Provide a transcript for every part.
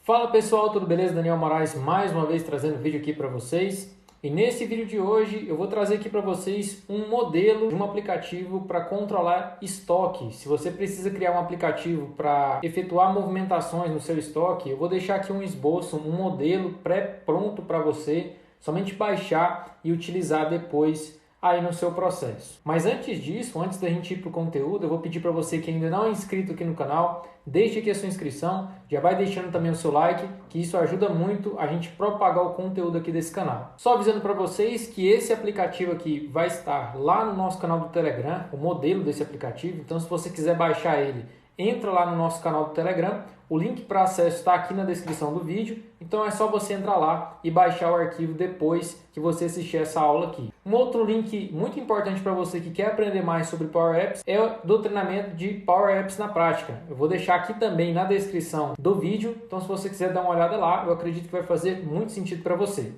Fala pessoal, tudo beleza? Daniel Moraes mais uma vez trazendo vídeo aqui para vocês. E nesse vídeo de hoje eu vou trazer aqui para vocês um modelo de um aplicativo para controlar estoque. Se você precisa criar um aplicativo para efetuar movimentações no seu estoque, eu vou deixar aqui um esboço, um modelo pré-pronto para você somente baixar e utilizar depois aí no seu processo. Mas antes disso, antes da gente ir para o conteúdo, eu vou pedir para você que ainda não é inscrito aqui no canal, deixe aqui a sua inscrição, já vai deixando também o seu like, que isso ajuda muito a gente propagar o conteúdo aqui desse canal. Só avisando para vocês que esse aplicativo aqui vai estar lá no nosso canal do Telegram, o modelo desse aplicativo, então se você quiser baixar ele, entra lá no nosso canal do Telegram, o link para acesso está aqui na descrição do vídeo, então é só você entrar lá e baixar o arquivo depois que você assistir essa aula aqui. Um outro link muito importante para você que quer aprender mais sobre Power Apps é o do treinamento de Power Apps na prática. Eu vou deixar aqui também na descrição do vídeo, então se você quiser dar uma olhada lá, eu acredito que vai fazer muito sentido para você.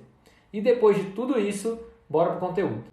E depois de tudo isso, bora para o conteúdo.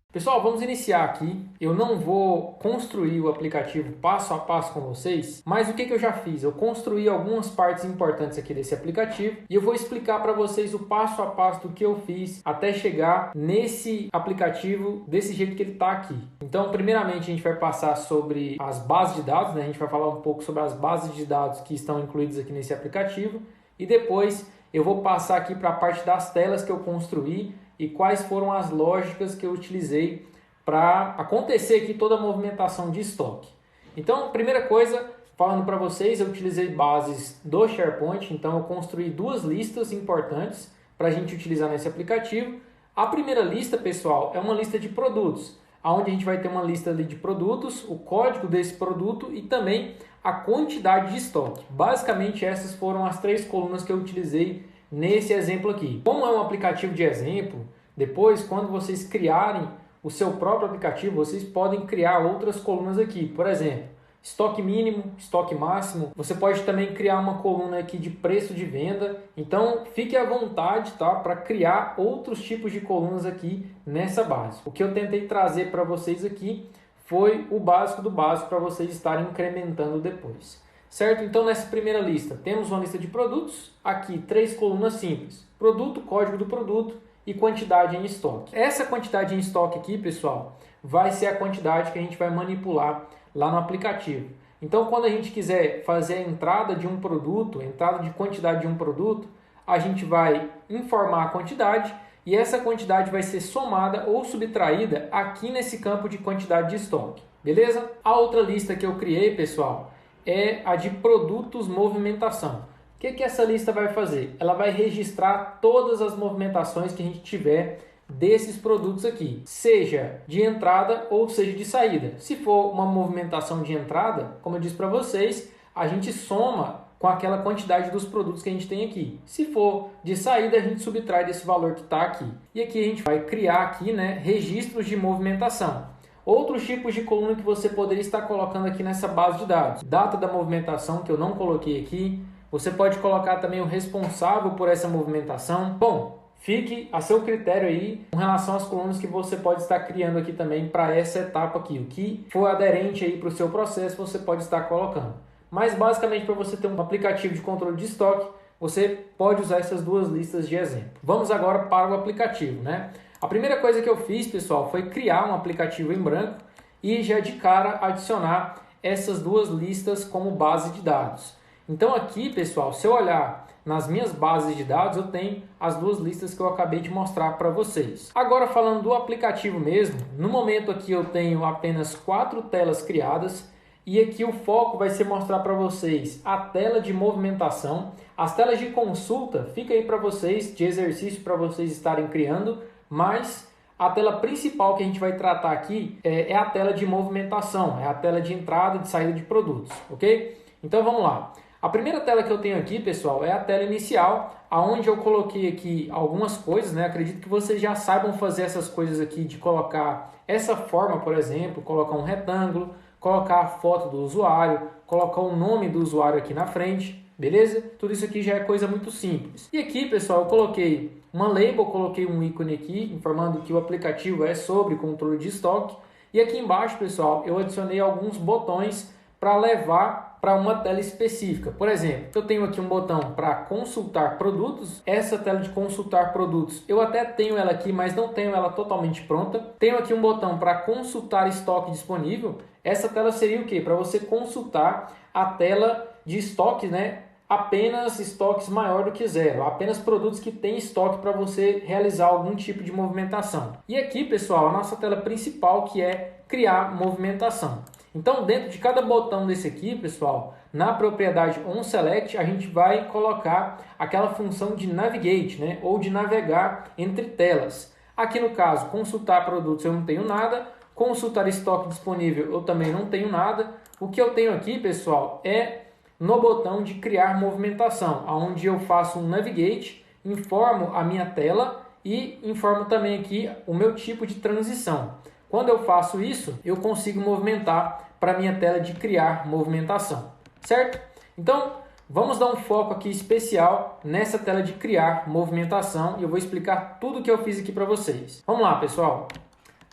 Pessoal, vamos iniciar aqui. Eu não vou construir o aplicativo passo a passo com vocês, mas o que eu já fiz? Eu construí algumas partes importantes aqui desse aplicativo e eu vou explicar para vocês o passo a passo do que eu fiz até chegar nesse aplicativo desse jeito que ele está aqui. Então, primeiramente, a gente vai passar sobre as bases de dados, né? A gente vai falar um pouco sobre as bases de dados que estão incluídas aqui nesse aplicativo e depois eu vou passar aqui para a parte das telas que eu construí e quais foram as lógicas que eu utilizei para acontecer aqui toda a movimentação de estoque. Então, primeira coisa, falando para vocês, eu utilizei bases do SharePoint, então eu construí duas listas importantes para a gente utilizar nesse aplicativo. A primeira lista, pessoal, é uma lista de produtos, onde a gente vai ter uma lista ali de produtos, o código desse produto e também a quantidade de estoque. Basicamente, essas foram as três colunas que eu utilizei nesse exemplo aqui. Como é um aplicativo de exemplo, depois quando vocês criarem o seu próprio aplicativo, vocês podem criar outras colunas aqui. Por exemplo, estoque mínimo, estoque máximo. Você pode também criar uma coluna aqui de preço de venda. Então fique à vontade, tá, para criar outros tipos de colunas aqui nessa base. O que eu tentei trazer para vocês aqui foi o básico do básico para vocês estarem incrementando depois. Certo? Então, nessa primeira lista, temos uma lista de produtos, aqui três colunas simples, produto, código do produto e quantidade em estoque. Essa quantidade em estoque aqui, pessoal, vai ser a quantidade que a gente vai manipular lá no aplicativo. Então, quando a gente quiser fazer a entrada de um produto, entrada de quantidade de um produto, a gente vai informar a quantidade e essa quantidade vai ser somada ou subtraída aqui nesse campo de quantidade de estoque. Beleza? A outra lista que eu criei, pessoal, é a de produtos movimentação. O que essa lista vai fazer? Ela vai registrar todas as movimentações que a gente tiver desses produtos aqui, seja de entrada ou seja de saída. Se for uma movimentação de entrada, como eu disse para vocês, a gente soma com aquela quantidade dos produtos que a gente tem aqui. Se for de saída, a gente subtrai desse valor que está aqui. E aqui a gente vai criar aqui, né, registros de movimentação. Outros tipos de coluna que você poderia estar colocando aqui nessa base de dados. Data da movimentação, que eu não coloquei aqui. Você pode colocar também o responsável por essa movimentação. Bom, fique a seu critério aí com relação às colunas que você pode estar criando aqui também para essa etapa aqui. O que for aderente aí para o seu processo, você pode estar colocando. Mas basicamente, para você ter um aplicativo de controle de estoque, você pode usar essas duas listas de exemplo. Vamos agora para o aplicativo, né? A primeira coisa que eu fiz, pessoal, foi criar um aplicativo em branco e já de cara adicionar essas duas listas como base de dados. Então aqui, pessoal, se eu olhar nas minhas bases de dados, eu tenho as duas listas que eu acabei de mostrar para vocês. Agora falando do aplicativo mesmo, no momento aqui eu tenho apenas 4 telas criadas e aqui o foco vai ser mostrar para vocês a tela de movimentação. As telas de consulta fica aí para vocês, de exercício para vocês estarem criando, mas a tela principal que a gente vai tratar aqui é a tela de movimentação, é a tela de entrada e de saída de produtos, ok? Então vamos lá. A primeira tela que eu tenho aqui, pessoal, é a tela inicial, onde eu coloquei aqui algumas coisas, né? Acredito que vocês já saibam fazer essas coisas aqui de colocar essa forma, por exemplo, colocar um retângulo, colocar a foto do usuário, colocar o nome do usuário aqui na frente, beleza? Tudo isso aqui já é coisa muito simples. E aqui, pessoal, eu coloquei uma label, coloquei um ícone aqui, informando que o aplicativo é sobre controle de estoque. E aqui embaixo, pessoal, eu adicionei alguns botões para levar para uma tela específica. Por exemplo, eu tenho aqui um botão para consultar produtos. Essa tela de consultar produtos, eu até tenho ela aqui, mas não tenho ela totalmente pronta. Tenho aqui um botão para consultar estoque disponível. Essa tela seria o quê? Para você consultar a tela de estoque, né? Apenas estoques maior do que zero, apenas produtos que têm estoque para você realizar algum tipo de movimentação. E aqui, pessoal, a nossa tela principal, que é criar movimentação. Então, dentro de cada botão desse aqui, pessoal, na propriedade onSelect, a gente vai colocar aquela função de navigate, né? Ou de navegar entre telas. Aqui no caso, consultar produtos eu não tenho nada, consultar estoque disponível eu também não tenho nada. O que eu tenho aqui, pessoal, é no botão de criar movimentação, onde eu faço um navigate, informo a minha tela e informo também aqui o meu tipo de transição. Quando eu faço isso, eu consigo movimentar para a minha tela de criar movimentação, certo? Então, vamos dar um foco aqui especial nessa tela de criar movimentação e eu vou explicar tudo o que eu fiz aqui para vocês. Vamos lá, pessoal.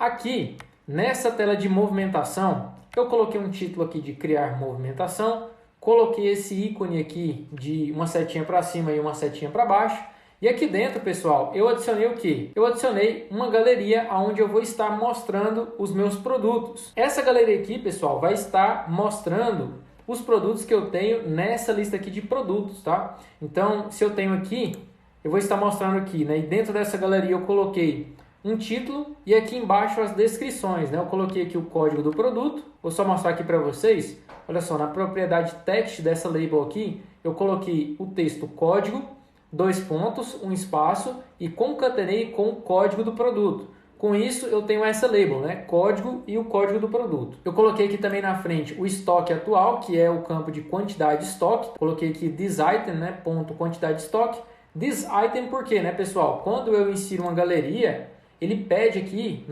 Aqui, nessa tela de movimentação, eu coloquei um título aqui de criar movimentação, coloquei esse ícone aqui de uma setinha para cima e uma setinha para baixo. E aqui dentro, pessoal, eu adicionei o quê? Eu adicionei uma galeria onde eu vou estar mostrando os meus produtos. Essa galeria aqui, pessoal, vai estar mostrando os produtos que eu tenho nessa lista aqui de produtos, tá? Então, se eu tenho aqui, eu vou estar mostrando aqui, né? E dentro dessa galeria eu coloquei um título e aqui embaixo as descrições, né? Eu coloquei aqui o código do produto. Vou só mostrar aqui para vocês. Olha só, na propriedade text dessa label aqui, eu coloquei o texto código, 2 pontos, um espaço e concatenei com o código do produto. Com isso, eu tenho essa label, né? Código e o código do produto. Eu coloquei aqui também na frente o estoque atual, que é o campo de quantidade de estoque. Coloquei aqui this item, né? Ponto quantidade de estoque. This item por quê, né, pessoal? Quando eu insiro uma galeria, ele pede aqui,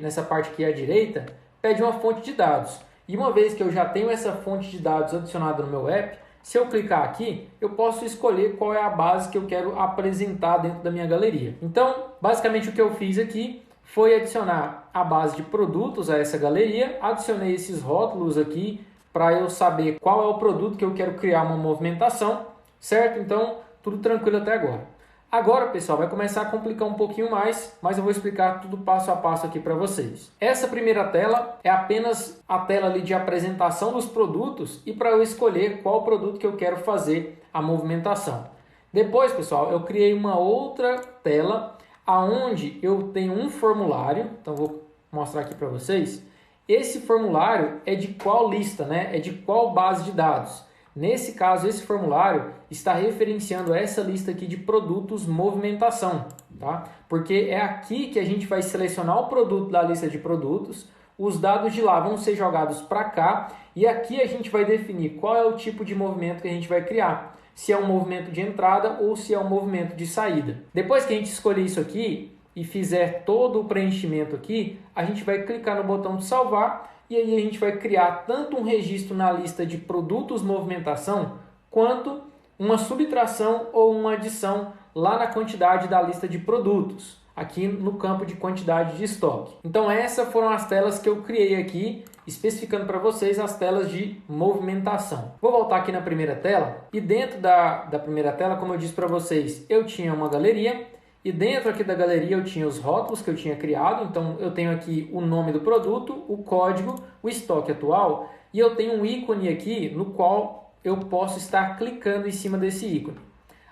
nessa parte aqui à direita, pede uma fonte de dados. E uma vez que eu já tenho essa fonte de dados adicionada no meu app, se eu clicar aqui, eu posso escolher qual é a base que eu quero apresentar dentro da minha galeria. Então, basicamente o que eu fiz aqui foi adicionar a base de produtos a essa galeria, adicionei esses rótulos aqui para eu saber qual é o produto que eu quero criar uma movimentação, certo? Então, tudo tranquilo até agora. Agora, pessoal, vai começar a complicar um pouquinho mais, mas eu vou explicar tudo passo a passo aqui para vocês. Essa primeira tela é apenas a tela ali de apresentação dos produtos e para eu escolher qual produto que eu quero fazer a movimentação. Depois, pessoal, eu criei uma outra tela onde eu tenho um formulário, então vou mostrar aqui para vocês. Esse formulário é de qual lista, né? É de qual base de dados? Nesse caso, esse formulário está referenciando essa lista aqui de produtos movimentação, tá? Porque é aqui que a gente vai selecionar o produto da lista de produtos, os dados de lá vão ser jogados para cá e aqui a gente vai definir qual é o tipo de movimento que a gente vai criar, se é um movimento de entrada ou se é um movimento de saída. Depois que a gente escolher isso aqui e fizer todo o preenchimento aqui, a gente vai clicar no botão de salvar e aí a gente vai criar tanto um registro na lista de produtos movimentação, quanto uma subtração ou uma adição lá na quantidade da lista de produtos, aqui no campo de quantidade de estoque. Então essas foram as telas que eu criei aqui, especificando para vocês as telas de movimentação. Vou voltar aqui na primeira tela, e dentro da primeira tela, como eu disse para vocês, eu tinha uma galeria, e dentro aqui da galeria eu tinha os rótulos que eu tinha criado, então eu tenho aqui o nome do produto, o código, o estoque atual e eu tenho um ícone aqui no qual eu posso estar clicando em cima desse ícone.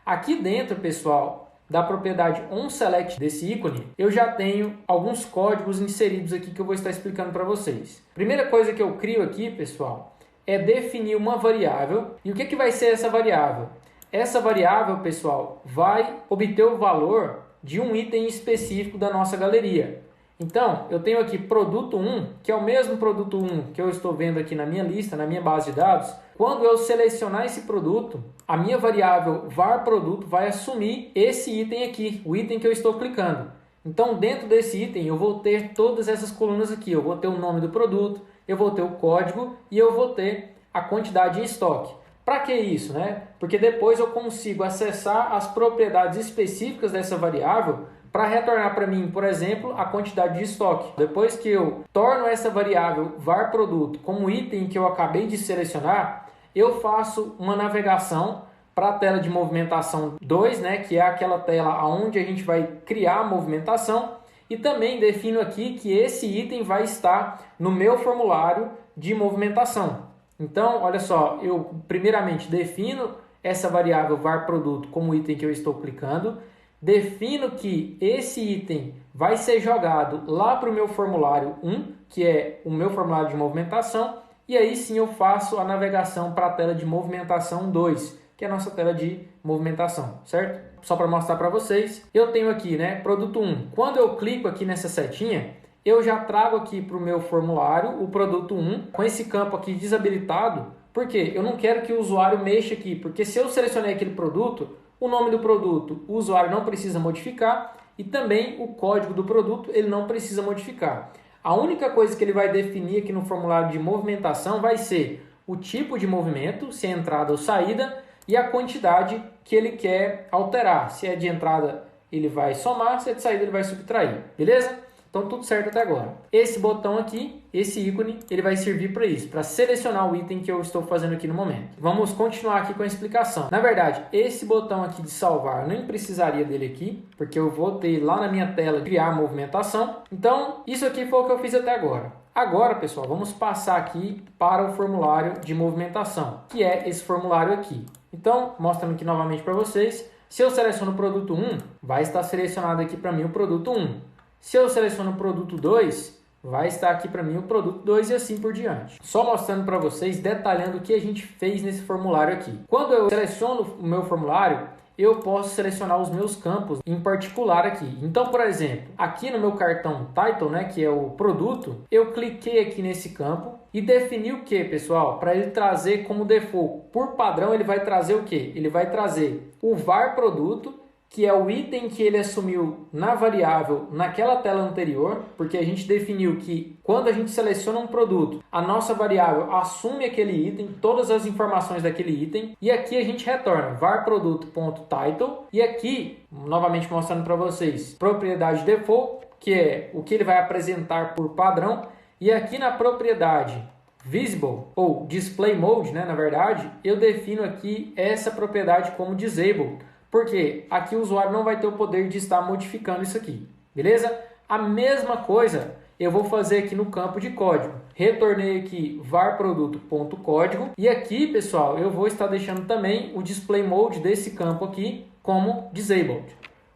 Aqui dentro, pessoal, da propriedade onSelect desse ícone, eu já tenho alguns códigos inseridos aqui que eu vou estar explicando para vocês. Primeira coisa que eu crio aqui, pessoal, é definir uma variável. E o que vai ser essa variável? Essa variável, pessoal, vai obter o valor de um item específico da nossa galeria. Então, eu tenho aqui produto 1, que é o mesmo produto 1 que eu estou vendo aqui na minha lista, na minha base de dados. Quando eu selecionar esse produto, a minha variável varProduto vai assumir esse item aqui, o item que eu estou clicando. Então, dentro desse item, eu vou ter todas essas colunas aqui. Eu vou ter o nome do produto, eu vou ter o código e eu vou ter a quantidade em estoque. Para que isso, né? Porque depois eu consigo acessar as propriedades específicas dessa variável para retornar para mim, por exemplo, a quantidade de estoque. Depois que eu torno essa variável varProduto como item que eu acabei de selecionar, eu faço uma navegação para a tela de movimentação 2, né, que é aquela tela onde a gente vai criar a movimentação, e também defino aqui que esse item vai estar no meu formulário de movimentação. Então, olha só, eu primeiramente defino essa variável var produto como item que eu estou clicando, defino que esse item vai ser jogado lá para o meu formulário 1, que é o meu formulário de movimentação, e aí sim eu faço a navegação para a tela de movimentação 2, que é a nossa tela de movimentação, certo? Só para mostrar para vocês, eu tenho aqui, né, produto 1. Quando eu clico aqui nessa setinha, eu já trago aqui para o meu formulário o produto 1, com esse campo aqui desabilitado, porque eu não quero que o usuário mexa aqui, porque se eu selecionei aquele produto, o nome do produto o usuário não precisa modificar e também o código do produto ele não precisa modificar. A única coisa que ele vai definir aqui no formulário de movimentação vai ser o tipo de movimento, se é entrada ou saída, e a quantidade que ele quer alterar. Se é de entrada, ele vai somar, se é de saída, ele vai subtrair. Beleza? Então, tudo certo até agora. Esse botão aqui, esse ícone, ele vai servir para isso, para selecionar o item que eu estou fazendo aqui no momento. Vamos continuar aqui com a explicação. Na verdade, esse botão aqui de salvar, eu nem precisaria dele aqui, porque eu vou ter lá na minha tela criar a movimentação. Então, isso aqui foi o que eu fiz até agora. Agora, pessoal, vamos passar aqui para o formulário de movimentação, que é esse formulário aqui. Então, mostrando aqui novamente para vocês, se eu seleciono o produto 1, vai estar selecionado aqui para mim o produto 1. Se eu seleciono o produto 2, vai estar aqui para mim o produto 2 e assim por diante. Só mostrando para vocês, detalhando o que a gente fez nesse formulário aqui. Quando eu seleciono o meu formulário, eu posso selecionar os meus campos em particular aqui. Então, por exemplo, aqui no meu cartão Title, né, que é o produto, eu cliquei aqui nesse campo e defini o que, pessoal? Para ele trazer como default. Por padrão, ele vai trazer o que? Ele vai trazer o var produto, que é o item que ele assumiu na variável naquela tela anterior, porque a gente definiu que quando a gente seleciona um produto, a nossa variável assume aquele item, todas as informações daquele item, e aqui a gente retorna var produto.title, e aqui, novamente mostrando para vocês, propriedade default, que é o que ele vai apresentar por padrão, e aqui na propriedade visible, ou display mode, né, na verdade, eu defino aqui essa propriedade como disabled, porque aqui o usuário não vai ter o poder de estar modificando isso aqui, beleza? A mesma coisa eu vou fazer aqui no campo de código. Retornei aqui var produto.código e aqui, pessoal, eu vou estar deixando também o display mode desse campo aqui como disabled.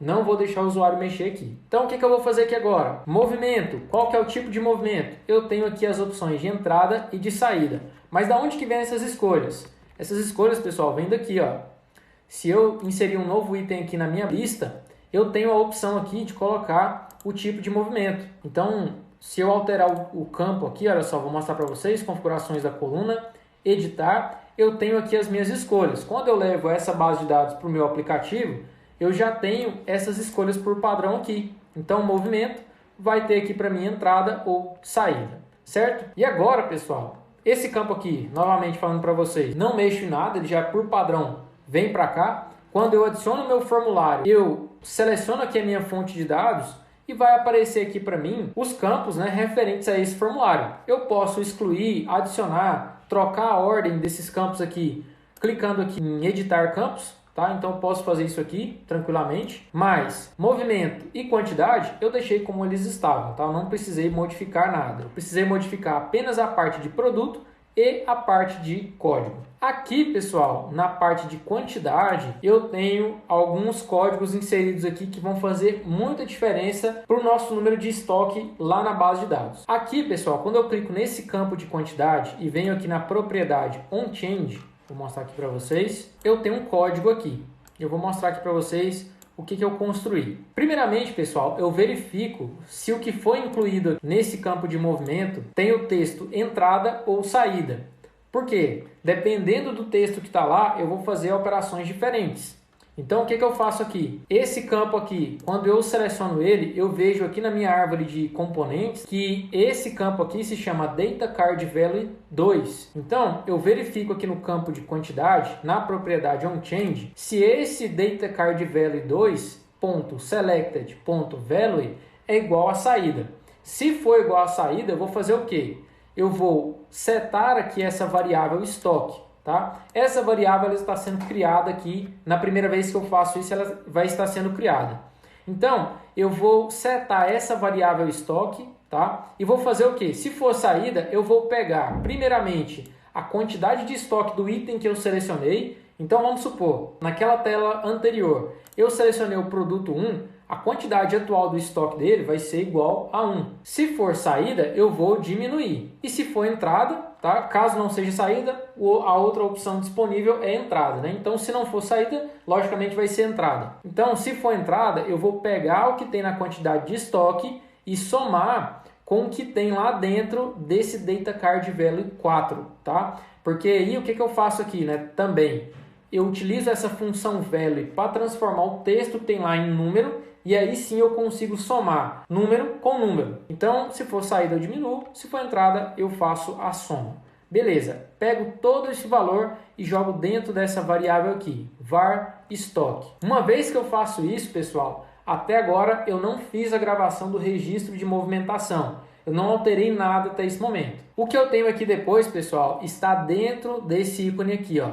Não vou deixar o usuário mexer aqui. Então, o que eu vou fazer aqui agora? Movimento. Qual que é o tipo de movimento? Eu tenho aqui as opções de entrada e de saída. Mas da onde que vem essas escolhas? Essas escolhas, pessoal, vêm daqui, ó. Se eu inserir um novo item aqui na minha lista, eu tenho a opção aqui de colocar o tipo de movimento. Então, se eu alterar o campo aqui, olha só, vou mostrar para vocês, configurações da coluna, editar, eu tenho aqui as minhas escolhas. Quando eu levo essa base de dados para o meu aplicativo, eu já tenho essas escolhas por padrão aqui. Então, o movimento vai ter aqui para mim entrada ou saída, certo? E agora, pessoal, esse campo aqui, novamente falando para vocês, não mexo em nada, ele já por padrão vem para cá. Quando eu adiciono o meu formulário, eu seleciono aqui a minha fonte de dados e vai aparecer aqui para mim os campos, né, referentes a esse formulário. Eu posso excluir, adicionar, trocar a ordem desses campos aqui, clicando aqui em editar campos, tá? Então eu posso fazer isso aqui tranquilamente. Mas movimento e quantidade eu deixei como eles estavam, tá? Eu não precisei modificar nada. Eu precisei modificar apenas a parte de produto e a parte de código. Aqui, pessoal, na parte de quantidade, eu tenho alguns códigos inseridos aqui que vão fazer muita diferença para o nosso número de estoque lá na base de dados. Aqui, pessoal, quando eu clico nesse campo de quantidade e venho aqui na propriedade onChange, vou mostrar aqui para vocês, eu tenho um código aqui. Eu vou mostrar aqui para vocês o que eu construí. Primeiramente, pessoal, eu verifico se o que foi incluído nesse campo de movimento tem o texto entrada ou saída. Por quê? Dependendo do texto que está lá, eu vou fazer operações diferentes. Então, o que eu faço aqui? Esse campo aqui, quando eu seleciono ele, eu vejo aqui na minha árvore de componentes que esse campo aqui se chama Data Card Value 2. Então, eu verifico aqui no campo de quantidade, na propriedade onChange, se esse Data Card Value 2.selected.value é igual à saída. Se for igual à saída, eu vou fazer o quê? Eu vou setar aqui essa variável estoque tá? Essa variável ela está sendo criada aqui, na primeira vez que eu faço isso, ela vai estar sendo criada. Então, eu vou setar essa variável estoque, tá? E vou fazer o quê? Se for saída, eu vou pegar, primeiramente, a quantidade de estoque do item que eu selecionei. Então, vamos supor, naquela tela anterior, eu selecionei o produto 1, a quantidade atual do estoque dele vai ser igual a 1. Se for saída, eu vou diminuir. E se for entrada, tá? Caso não seja saída, a outra opção disponível é entrada, né? Então, se não for saída, logicamente vai ser entrada. Então, se for entrada, eu vou pegar o que tem na quantidade de estoque e somar com o que tem lá dentro desse Data Card Value 4, tá? Porque aí o que eu faço aqui, né? Também eu utilizo essa função value para transformar o texto que tem lá em número e aí sim eu consigo somar número com número. Então, se for saída eu diminuo, se for entrada eu faço a soma. Beleza, pego todo esse valor e jogo dentro dessa variável aqui, var stock. Uma vez que eu faço isso, pessoal, até agora eu não fiz a gravação do registro de movimentação. Eu não alterei nada até esse momento. O que eu tenho aqui depois, pessoal, está dentro desse ícone aqui, ó.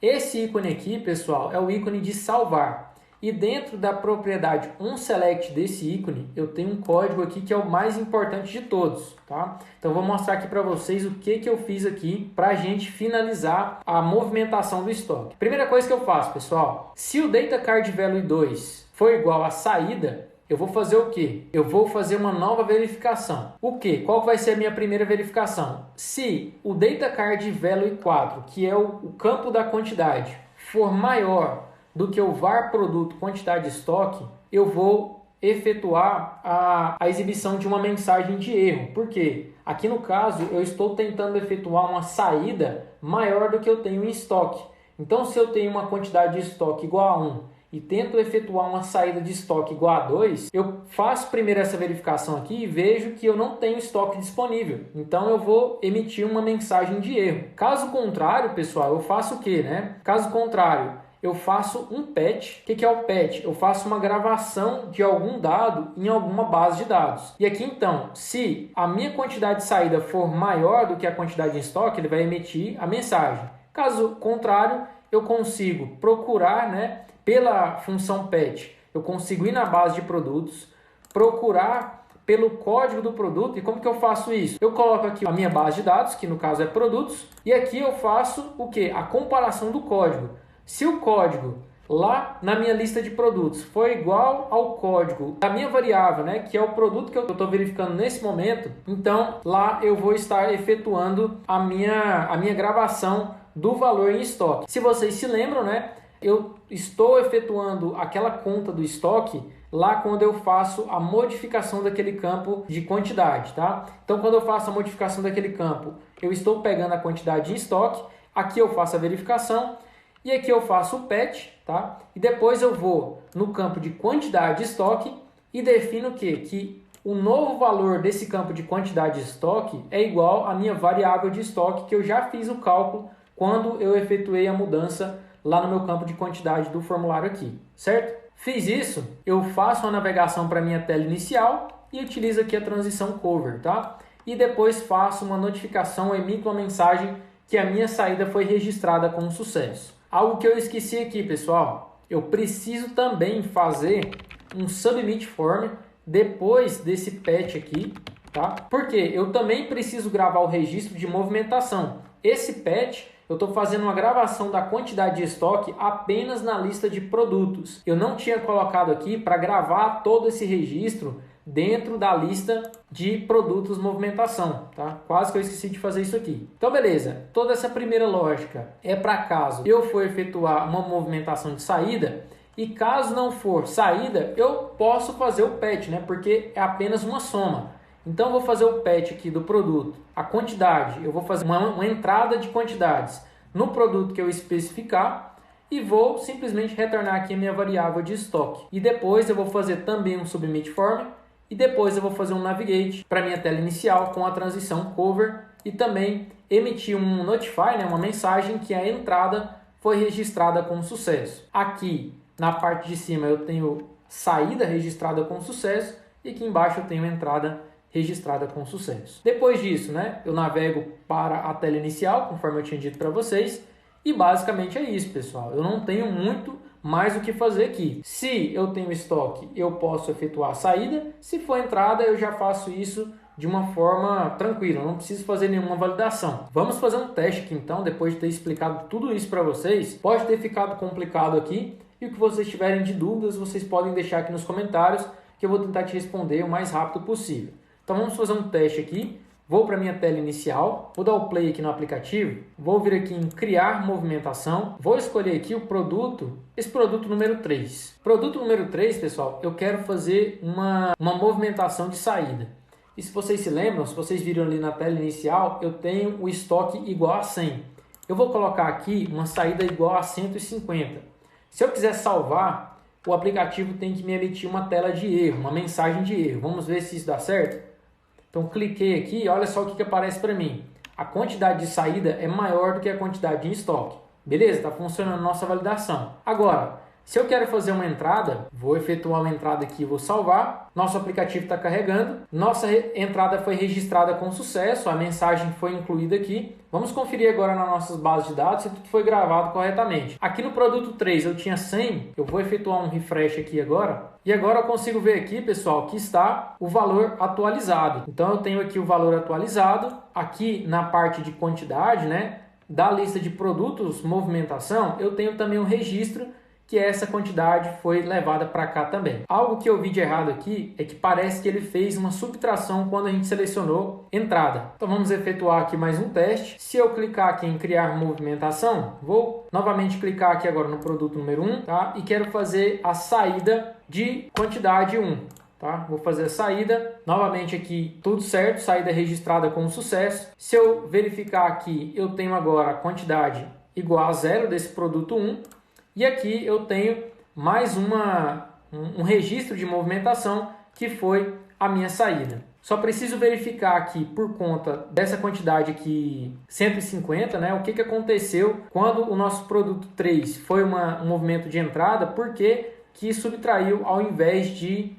Esse ícone aqui, pessoal, é o ícone de salvar. E dentro da propriedade onSelect desse ícone, eu tenho um código aqui que é o mais importante de todos, tá? Então, eu vou mostrar aqui para vocês o que eu fiz aqui para a gente finalizar a movimentação do estoque. Primeira coisa que eu faço, pessoal, se o Data Card Value 2 for igual à saída, eu vou fazer o quê? Eu vou fazer uma nova verificação. O quê? Qual vai ser a minha primeira verificação? Se o Data Card Value 4, que é o campo da quantidade, for maior do que o var produto quantidade de estoque, eu vou efetuar a exibição de uma mensagem de erro. Por quê? Aqui no caso, eu estou tentando efetuar uma saída maior do que eu tenho em estoque. Então, se eu tenho uma quantidade de estoque igual a 1 e tento efetuar uma saída de estoque igual a 2, eu faço primeiro essa verificação aqui e vejo que eu não tenho estoque disponível. Então eu vou emitir uma mensagem de erro. Caso contrário, pessoal, eu faço o quê, né? Caso contrário, eu faço um patch. O que é o patch? Eu faço uma gravação de algum dado em alguma base de dados. E aqui então, se a minha quantidade de saída for maior do que a quantidade de estoque, ele vai emitir a mensagem. Caso contrário, eu consigo procurar, né? Pela função patch, eu consigo ir na base de produtos, procurar pelo código do produto. E como que eu faço isso? Eu coloco aqui a minha base de dados, que no caso é produtos, e aqui eu faço o que? A comparação do código. Se o código lá na minha lista de produtos for igual ao código da minha variável, né, que é o produto que eu estou verificando nesse momento, então lá eu vou estar efetuando a minha gravação do valor em estoque. Se vocês se lembram, né, eu estou efetuando aquela conta do estoque lá quando eu faço a modificação daquele campo de quantidade, tá? Então, quando eu faço a modificação daquele campo, eu estou pegando a quantidade em estoque, aqui eu faço a verificação e aqui eu faço o patch, tá? E depois eu vou no campo de quantidade de estoque e defino o quê? Que o novo valor desse campo de quantidade de estoque é igual à minha variável de estoque que eu já fiz o cálculo quando eu efetuei a mudança lá no meu campo de quantidade do formulário aqui, certo? Fiz isso, eu faço uma navegação para a minha tela inicial e utilizo aqui a transição cover, tá? E depois faço uma notificação, emito uma mensagem que a minha saída foi registrada com sucesso. Algo que eu esqueci aqui, pessoal, eu preciso também fazer um submit form depois desse patch aqui, tá? Porque eu também preciso gravar o registro de movimentação. Esse patch eu estou fazendo uma gravação da quantidade de estoque apenas na lista de produtos. Eu não tinha colocado aqui para gravar todo esse registro dentro da lista de produtos movimentação, tá? Quase que eu esqueci de fazer isso aqui. Então, beleza. Toda essa primeira lógica é para caso eu for efetuar uma movimentação de saída e caso não for saída, eu posso fazer o patch, né? Porque é apenas uma soma. Então, eu vou fazer o patch aqui do produto. A quantidade, eu vou fazer uma entrada de quantidades no produto que eu especificar e vou simplesmente retornar aqui a minha variável de estoque. E depois eu vou fazer também um submit form e depois eu vou fazer um navigate para minha tela inicial com a transição cover e também emitir um notify, né, uma mensagem que a entrada foi registrada com sucesso. Aqui na parte de cima eu tenho saída registrada com sucesso e aqui embaixo eu tenho entrada registrada com sucesso. Depois disso, né, eu navego para a tela inicial, conforme eu tinha dito para vocês, E basicamente é isso, pessoal. Eu não tenho muito mais o que fazer aqui. Se eu tenho estoque, eu posso efetuar a saída. Se for entrada, eu já faço isso de uma forma tranquila, eu não preciso fazer nenhuma validação. Vamos fazer um teste aqui então, depois de ter explicado tudo isso para vocês. Pode ter ficado complicado aqui, e o que vocês tiverem de dúvidas, vocês podem deixar aqui nos comentários, que eu vou tentar te responder o mais rápido possível. Então vamos fazer um teste aqui. Vou para a minha tela inicial, vou dar o play aqui no aplicativo, vou vir aqui em criar movimentação, vou escolher aqui o produto, esse produto número 3. Produto número 3, pessoal, eu quero fazer uma movimentação de saída. E se vocês se lembram, se vocês viram ali na tela inicial, eu tenho o estoque igual a 100. Eu vou colocar aqui uma saída igual a 150. Se eu quiser salvar, o aplicativo tem que me emitir uma tela de erro, uma mensagem de erro. Vamos ver se isso dá certo? Então cliquei aqui e olha só o que aparece para mim. A quantidade de saída é maior do que a quantidade em estoque. Beleza? Está funcionando a nossa validação. Agora, se eu quero fazer uma entrada, vou efetuar uma entrada aqui, vou salvar. Nosso aplicativo está carregando. Nossa entrada foi registrada com sucesso, a mensagem foi incluída aqui. Vamos conferir agora nas nossas bases de dados se tudo foi gravado corretamente. Aqui no produto 3 eu tinha 100, eu vou efetuar um refresh aqui agora. E agora eu consigo ver aqui, pessoal, que está o valor atualizado. Então eu tenho aqui o valor atualizado. Aqui na parte de quantidade, né, da lista de produtos, movimentação, eu tenho também um registro que essa quantidade foi levada para cá também. Algo que eu vi de errado aqui é que parece que ele fez uma subtração quando a gente selecionou entrada. Então vamos efetuar aqui mais um teste. Se eu clicar aqui em criar movimentação, vou novamente clicar aqui agora no produto número 1, tá? E quero fazer a saída de quantidade 1. Tá? Vou fazer a saída, novamente aqui tudo certo, saída registrada com sucesso. Se eu verificar aqui, eu tenho agora a quantidade igual a 0 desse produto 1. E aqui eu tenho mais um registro de movimentação que foi a minha saída. Só preciso verificar aqui por conta dessa quantidade aqui, 150, né? O que aconteceu quando o nosso produto 3 foi um movimento de entrada, porque que subtraiu ao invés de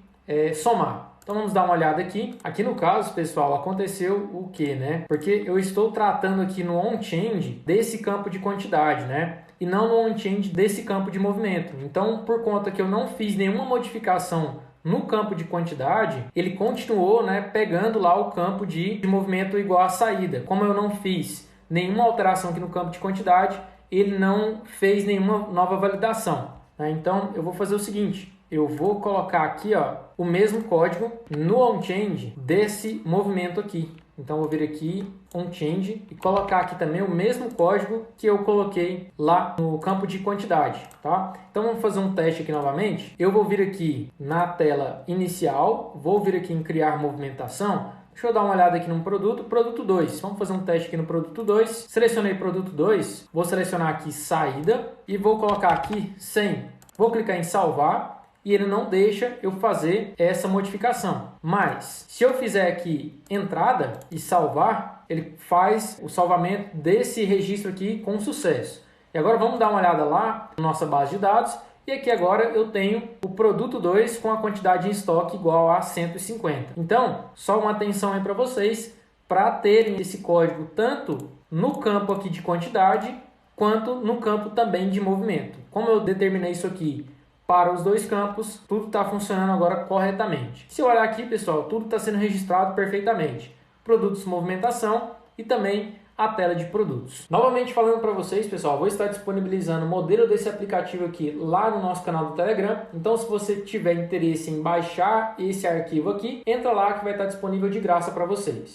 somar. Então vamos dar uma olhada aqui. Aqui no caso, pessoal, aconteceu o que, né? Porque eu estou tratando aqui no on-change desse campo de quantidade, né? E não no on-change desse campo de movimento. Então, por conta que eu não fiz nenhuma modificação no campo de quantidade, ele continuou, né, pegando lá o campo de movimento igual a saída. Como eu não fiz nenhuma alteração aqui no campo de quantidade, ele não fez nenhuma nova validação, né? Então, eu vou fazer o seguinte. Eu vou colocar aqui, ó, o mesmo código no on-change desse movimento aqui. Então, vou vir aqui, on-change, e colocar aqui também o mesmo código que eu coloquei lá no campo de quantidade, tá? Então, vamos fazer um teste aqui novamente. Eu vou vir aqui na tela inicial, vou vir aqui em criar movimentação. Deixa eu dar uma olhada aqui no produto 2. Vamos fazer um teste aqui no produto 2. Selecionei produto 2, vou selecionar aqui saída e vou colocar aqui 100. Vou clicar em salvar. E ele não deixa eu fazer essa modificação. Mas, se eu fizer aqui entrada e salvar, ele faz o salvamento desse registro aqui com sucesso. E agora vamos dar uma olhada lá na nossa base de dados. E aqui agora eu tenho o produto 2 com a quantidade em estoque igual a 150. Então, só uma atenção aí para vocês, para terem esse código tanto no campo aqui de quantidade, quanto no campo também de movimento. Como eu determinei isso aqui para os dois campos, tudo está funcionando agora corretamente. Se eu olhar aqui, pessoal, tudo está sendo registrado perfeitamente. Produtos, movimentação e também a tela de produtos. Novamente falando para vocês, pessoal, vou estar disponibilizando o modelo desse aplicativo aqui lá no nosso canal do Telegram. Então, se você tiver interesse em baixar esse arquivo aqui, entra lá que vai estar disponível de graça para vocês.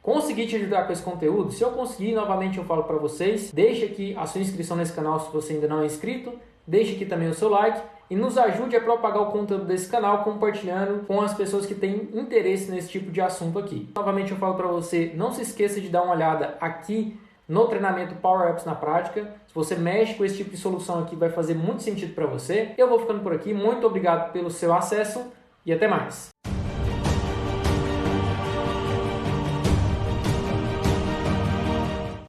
Consegui te ajudar com esse conteúdo? Se eu conseguir, novamente eu falo para vocês, deixe aqui a sua inscrição nesse canal se você ainda não é inscrito. Deixe aqui também o seu like e nos ajude a propagar o conteúdo desse canal compartilhando com as pessoas que têm interesse nesse tipo de assunto aqui. Novamente eu falo para você, não se esqueça de dar uma olhada aqui no treinamento Power Apps na prática. Se você mexe com esse tipo de solução aqui, vai fazer muito sentido para você. Eu vou ficando por aqui, muito obrigado pelo seu acesso e até mais.